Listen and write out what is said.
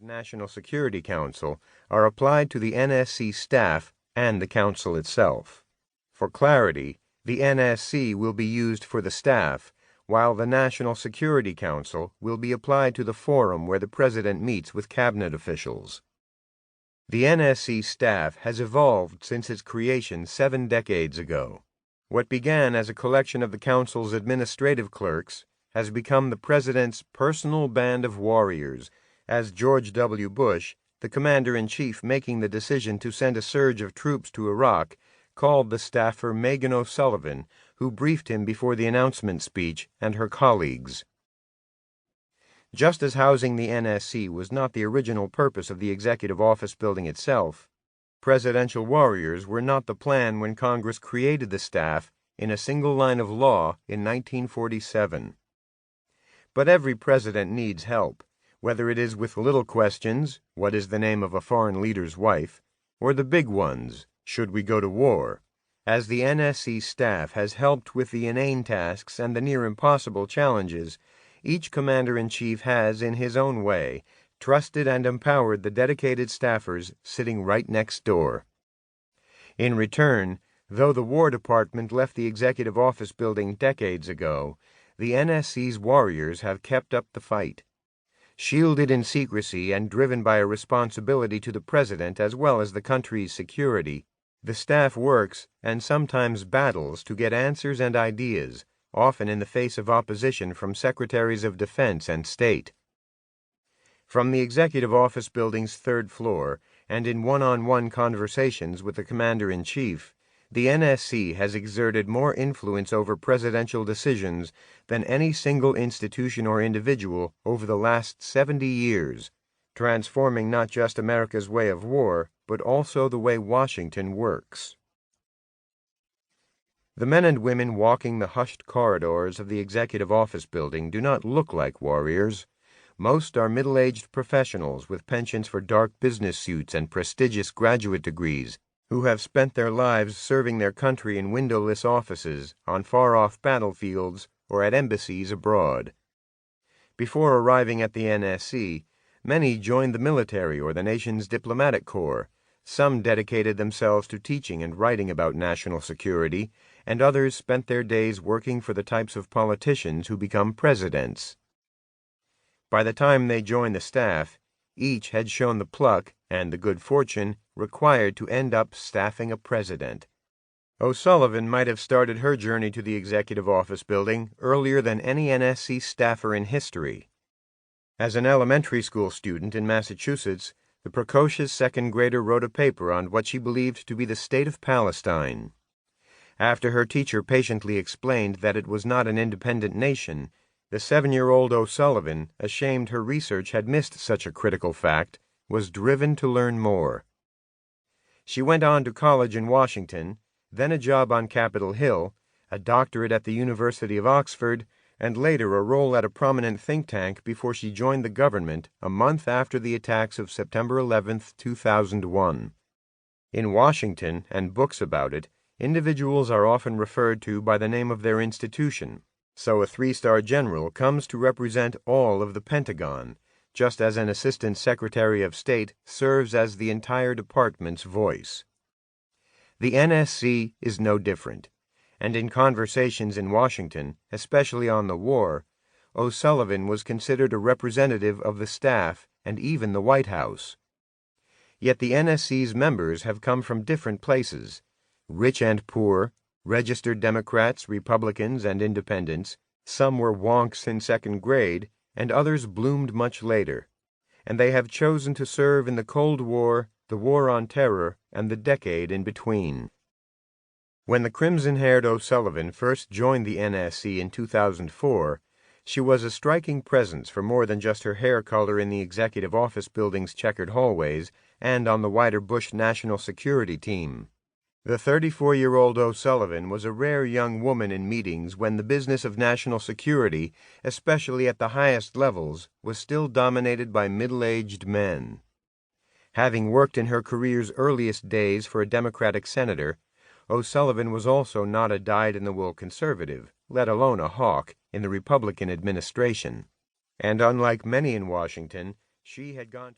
National Security Council are applied to the NSC staff and the Council itself. For clarity, the NSC will be used for the staff, while the National Security Council will be applied to the forum where the President meets with cabinet officials. The NSC staff has evolved since its creation 7 decades ago. What began as a collection of the Council's administrative clerks has become the President's personal band of warriors, as George W. Bush, the Commander-in-Chief making the decision to send a surge of troops to Iraq, called the staffer Megan O'Sullivan, who briefed him before the announcement speech, and her colleagues. Just as housing the NSC was not the original purpose of the Executive Office Building itself, presidential warriors were not the plan when Congress created the staff in a single line of law in 1947. But every president needs help, whether it is with little questions, what is the name of a foreign leader's wife, or the big ones, should we go to war, as the NSC staff has helped with the inane tasks and the near impossible challenges. Each commander-in-chief has, in his own way, trusted and empowered the dedicated staffers sitting right next door. In return, though the War Department left the Executive Office Building decades ago, the NSC's warriors have kept up the fight. Shielded in secrecy and driven by a responsibility to the President as well as the country's security, the staff works and sometimes battles to get answers and ideas, often in the face of opposition from Secretaries of Defense and State. From the Executive Office Building's 3rd floor, and in one-on-one conversations with the Commander-in-Chief, the NSC has exerted more influence over presidential decisions than any single institution or individual over the last 70 years, transforming not just America's way of war, but also the way Washington works. The men and women walking the hushed corridors of the Executive Office Building do not look like warriors. Most are middle-aged professionals with penchants for dark business suits and prestigious graduate degrees, who have spent their lives serving their country in windowless offices, on far-off battlefields, or at embassies abroad. Before arriving at the NSC, many joined the military or the nation's diplomatic corps. Some dedicated themselves to teaching and writing about national security, and others spent their days working for the types of politicians who become presidents. By the time they joined the staff, each had shown the pluck and the good fortune required to end up staffing a president. O'Sullivan might have started her journey to the Executive Office Building earlier than any NSC staffer in history. As an elementary school student in Massachusetts, the precocious second grader wrote a paper on what she believed to be the state of Palestine. After her teacher patiently explained that it was not an independent nation, the 7-year-old O'Sullivan, ashamed her research had missed such a critical fact, was driven to learn more. She went on to college in Washington, then a job on Capitol Hill, a doctorate at the University of Oxford, and later a role at a prominent think tank before she joined the government a month after the attacks of September 11, 2001. In Washington, and books about it, individuals are often referred to by the name of their institution, so a 3-star general comes to represent all of the Pentagon, just as an Assistant Secretary of State serves as the entire department's voice. The NSC is no different, and in conversations in Washington, especially on the war, O'Sullivan was considered a representative of the staff and even the White House. Yet the NSC's members have come from different places, rich and poor, registered Democrats, Republicans, and Independents. Some were wonks in 2nd grade, and others bloomed much later, and they have chosen to serve in the Cold War, the War on Terror, and the decade in between. When the crimson-haired O'Sullivan first joined the NSC in 2004, she was a striking presence for more than just her hair color in the Executive Office Building's checkered hallways and on the wider Bush National Security Team. The 34-year-old O'Sullivan was a rare young woman in meetings when the business of national security, especially at the highest levels, was still dominated by middle-aged men. Having worked in her career's earliest days for a Democratic senator, O'Sullivan was also not a dyed-in-the-wool conservative, let alone a hawk, in the Republican administration. And unlike many in Washington, she had gone to